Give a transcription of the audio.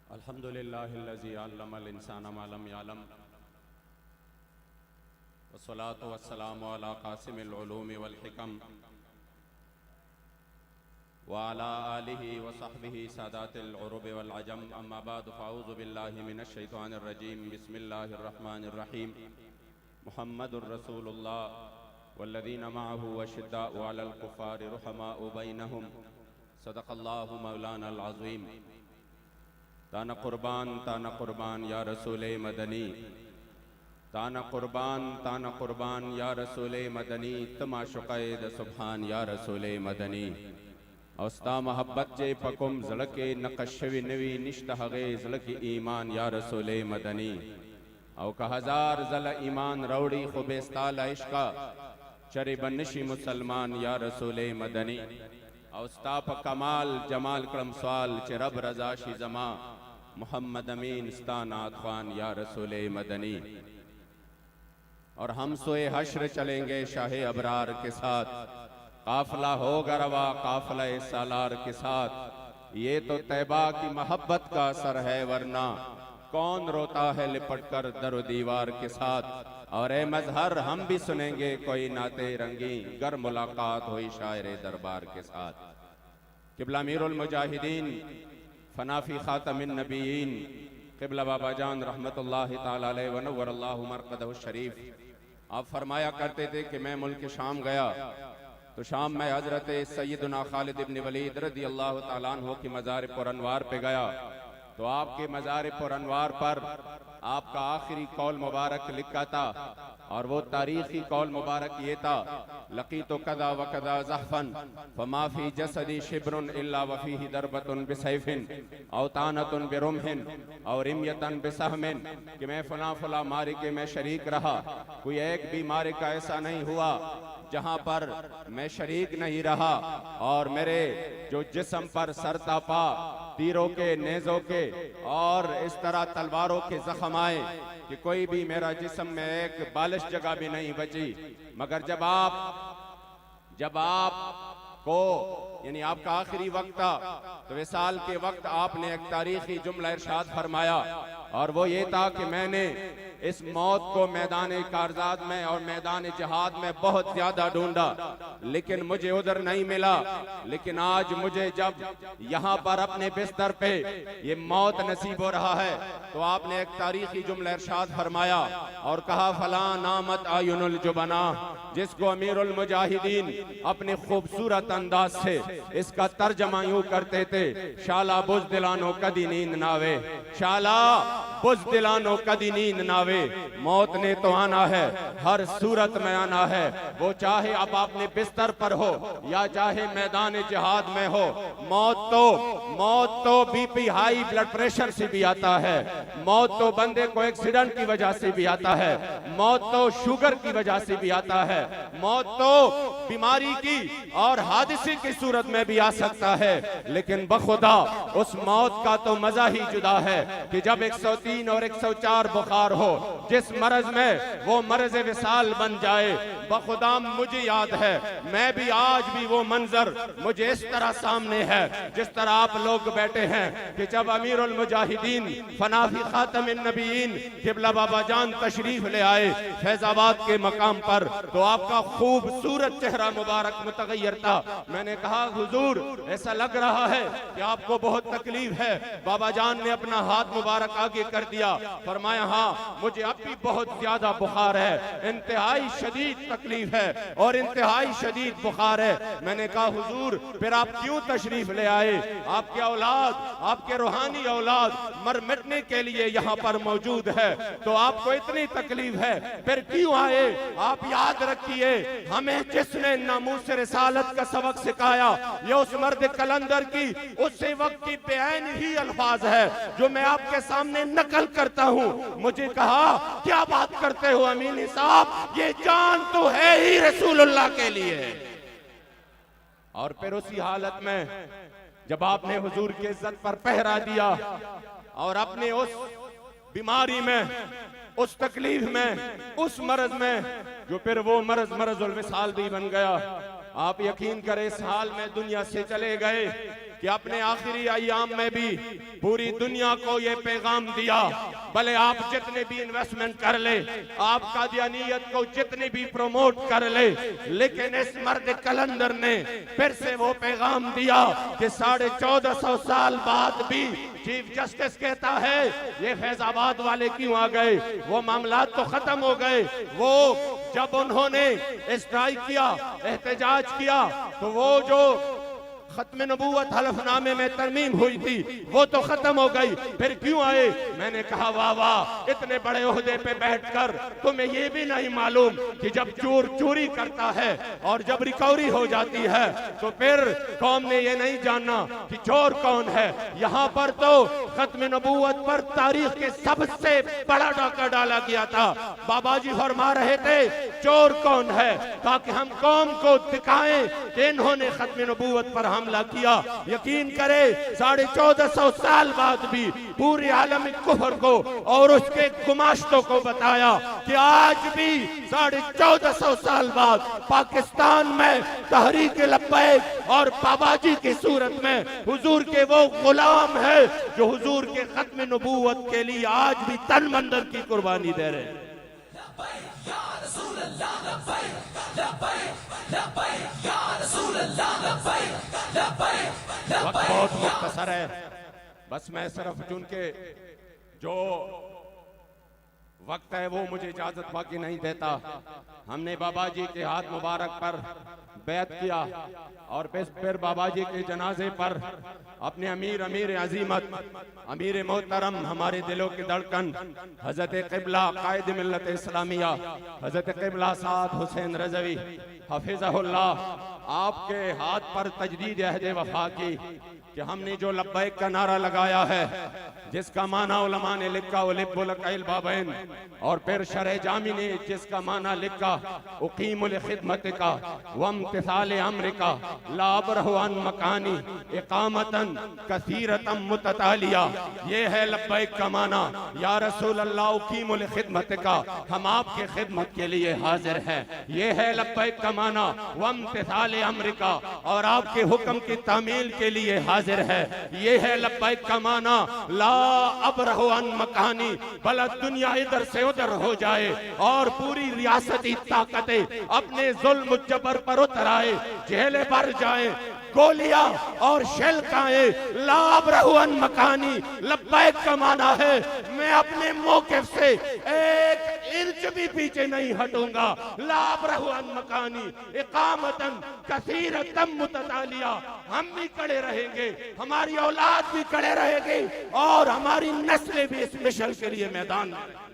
अल्हम्दुलिल्लाहिल्लज़ी अल्लमल इंसाना मा लम यअलम वस्सलातु वस्सलामु अला क़ासिमिल उलूमि वल हिकम व अला आलिहि व सहबिहि सादातिल उरुब वल अजम अम्मा बाद फ़अऊज़ु बिल्लाहि मिनश शैतानिर रजीम बिस्मिल्लाहिर रहमानिर रहीम मुहम्मदुर रसूलुल्लाह वल्लज़ीना मअहु अशिद्दाउ अलल कुफ़ारि रुहमाउ बैनहुम सदक़ल्लाहु मौलानल अज़ीम। ताना कुर्बान या रसूले मदनी, ताना कुर्बान या रसूले मदनी, तमाशुक़ैद सुभान या रसूले मदनी। औस्ता मोहब्बत जे पकुम ज़लके नक़शवी नवी निश्त हगे ज़लकी ईमान या रसूले मदनी। औ का हजार ज़ल ईमान रौड़ी खुबेस्ताल इश्का चरे बनशी मुसलमान या रसूले मदनी। औस्ताप कमाल जमाल क्रम सवाल चे रब रजा शी जमा मोहम्मद अमीन स्तानात खान या रसूले मदनी। और हम सोए हश्र चलेंगे शाहे अबरार के साथ, काफिला होगा रवा काफिला सालार के साथ। ये तो तैबा की मोहब्बत का असर है, वरना कौन रोता है लिपट कर दरो दीवार के साथ। और ए मजहर हम भी सुनेंगे कोई नाते रंगी, गर मुलाकात हुई शायरे दरबार के साथ। किबला अमीरुल मुजाहिदीन फनाफी खातमिन नबीयीन किबला बाबा जान रहमतुल्लाहि ताला अलैहि व नव्वरल्लाहु मरक़दहु शरीफ, आप फरमाया करते थे कि मैं मुल्क शाम गया तो शाम में हजरत सैयदना खालिद इब्न वलीद रज़ी अल्लाह ताला अन्हु की मज़ार पुरअनवार पे गया तो आपके मज़ार पुरअनवार पर आपका आखिरी कौल मुबारक लिखा था। और वो तारीखी कौल मुबारक ये था, लकी तो कदा व कदा ज़हफ़न फमाफी जसदी शिब्रुन इल्ला वफ़ीही दरबतुन बिसैफ़िन औतानतुन बिरुम्हिन और रिमयतन बिसहमिन, कि मैं फला फला मारिके में शरीक रहा, कोई एक भी मारिका ऐसा नहीं हुआ जहाँ पर मैं शरीक नहीं रहा। और मेरे जो जिस्म पर सरतापा तीरों के नेज़ों के और इस तरह तलवारों के जख्म आए कि कोई भी मेरा जिस्म में एक बालिश जगह भी नहीं बची। मगर जब आप को यानी आपका आखिरी वक्त था तो विसाल के वक्त आपने एक तारीखी जुमला इरशाद फरमाया, और वो ये था कि मैंने इस मौत को मैदान कारजात में और मैदान जिहाद में बहुत ज्यादा ढूंढा लेकिन मुझे उधर नहीं मिला। लेकिन आज मुझे जब यहाँ पर अपने बिस्तर पे ये मौत नसीब हो रहा है तो आपने एक तारीखी जुमला इरशाद फरमाया और कहा, फला नामत आयुनुल जुबना, जिसको अमीरुल मुजाहिदीन अपने खूबसूरत अंदाज से इसका तर्जमा यूं करते थे, शाला बुज़दिलानो कदी नींद नावे, शाला बुज़दिलानो कदी नींद नावे। मौत ने तो आना है, हर सूरत में आना है, वो चाहे अब अपने बिस्तर पर हो या चाहे मैदान जिहाद में हो। मौत तो बीपी हाई ब्लड प्रेशर से भी आता है, मौत तो बंदे को एक्सीडेंट की वजह से भी आता है, मौत तो शुगर की वजह से भी आता है, मौत तो बीमारी की और हादसे की सूरत में भी आ सकता है। लेकिन बखुदा उस मौत का तो मजा ही जुदा है कि जब 103 और 104 बुखार हो, जिस मरज में वो मरज विसाल बन जाए। बखुदा मुझे याद है, मैं भी आज भी वो मंजर मुझे इस तरह सामने है जिस तरह आप लोग बैठे हैं कि जब अमीरुल मुजाहिदीन फनाफी खातमिन नबीयीन किबला बाबा जान तशरीफ ले आए फैजाबाद के मकाम पर तो आपका खूबसूरत चेहरा मुबारक मुतगय्यर था। मैंने कहा, हुजूर ऐसा लग रहा है कि आपको बहुत तकलीफ है। बाबा जान ने अपना हाथ मुबारक आगे कर दिया, फरमाया, हाँ मुझे अब भी बहुत ज्यादा बुखार है, इंतहाई शदीद तकलीफ है और इंतहाई शदीद बुखार है। मैंने कहा, हुजूर फिर आप क्यों तशरीफ ले आए? आपके औलाद, आपके रूहानी औलाद मर मिटने के लिए यहाँ पर मौजूद है, तो आपको इतनी तकलीफ है फिर क्यों आए? आप याद रखिए, हमें जिसने नामूस रिसालत का सबक सिखाया ये उस मर्द कलंदर की उसी वक्त की बेअन ही अल्फाज है जो मैं आपके सामने नकल करता हूँ। मुझे कहा, क्या बात करते हो अमीनी साहब, ये जान तो है ही रसूलुल्लाह के लिए। और फिर उसी हालत में जब आपने हुजूर की इज्जत पर पहरा दिया और अपने उस बीमारी में, उस तकलीफ में, उस मरज में जो फिर वो मरजुल विसाल भी बन गया, आप यकीन करें इस हाल में दुनिया से चले गए कि अपने आखिरी अय्याम में भी पूरी दुनिया को ये पैगाम दिया, भले आप जितने भी इन्वेस्टमेंट कर ले, आप कादियानियत को जितने भी प्रमोट कर ले, लेकिन इस मर्द कलंदर ने फिर से वो पैगाम दिया कि 1450 साल बाद भी चीफ जस्टिस कहता है ये फैजाबाद वाले क्यों आ गए, वो मामला तो खत्म हो गए। वो जब उन्होंने स्ट्राइक किया, एहतजाज किया, तो वो जो खत्म नबूवत हलफनामे में तरमीम हुई थी वो तो खत्म हो गई, फिर क्यों आए? मैंने कहा वाह वाह, इतने बड़े ओहदे पे बैठकर तुम्हें ये भी नहीं मालूम कि जब चोर चोरी करता है और जब रिकवरी हो जाती है तो फिर कौम ने ये नहीं जानना कि चोर कौन है। यहाँ पर तो खत्म नबूवत पर तारीख के सबसे बड़ा डाका डाला गया था। बाबा जी फरमा रहे थे चोर कौन है, ताकि हम कौम को दिखाएं कि इन्होंने खत्म नबूवत पर हमला किया। यकीन करे 1450 साल बाद भी पूरे आलम कुफर को और उसके गुमाश्तों को बताया कि आज भी 1450 साल बाद पाकिस्तान में तहरीक लब्बैक और बाबाजी की सूरत में हुजूर के वो गुलाम है जो हुजूर के खत्म नबूवत के लिए आज भी तन मंदर की कुर्बानी दे रहे हैं। वक्त बहुत मुख्तसर है, बस मैं सिर्फ चूंकि जो वक्त है वो मुझे इजाजत बाकी नहीं देता। हमने बाबा जी के हाथ मुबारक पर बैत किया और फिर बाबा जी के जनाजे पर अपने अमीर अजीमत अमीर मोहतरम हमारे दिलों की धड़कन हजरत क़िबला कायद मिल्लत इस्लामिया हजरत क़िबला साद हुसैन रज़वी हफिज़हुल्लाह आपके हाथ पर तजदीद अहद वफा की कि हमने जो लब्बैक का नारा लगाया है, जिसका माना उलमा ने लिखा उलिब्बुल कैल बाबैन, और फिर शरह जामी ने जिसका माना लिखा उकीमुल खिदमतिका वम्तिसाल अम्रिका ला अबरहु अन मकानी इकामतन कसीरतम मुततालिया। ये है लब्बैक का माना, या रसूल अल्लाह उकीमुल खिदमतिका, हम आपके खिदमत के लिए हाजिर हैं। ये है लब्बैक का माना वम्तिसाल अम्रिका, और आपके हुक्म की तामील के लिए हाजिर है। ये है लब्बैक का माना ला अबरहु अन मकानी, भला दुनिया इधर से उधर हो जाए और पूरी रियासती ताकतें अपने जुल्म जबर पर उतर आए, जेलें भर जाए, गोलियां और शेल खाए, ला अबरहु अन मकानी। लब्बैक का माना है मैं अपने मौक़िफ़ से एक इंच भी पीछे नहीं हटूंगा। ला अबरहु अन मकानी इकामतन कसीरतम मुततालिया। हम भी खड़े रहेंगे, हमारी औलाद भी खड़े रहेगी और हमारी नस्लें भी इस मिशन के लिए मैदान में।